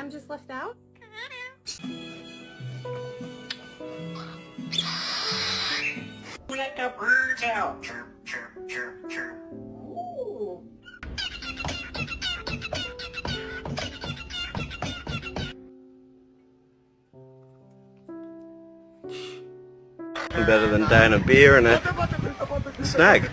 I'm just left out? Let the birds out. Chirp, chirp, chirp, chirp. Ooh. Better than down a beer and a snag.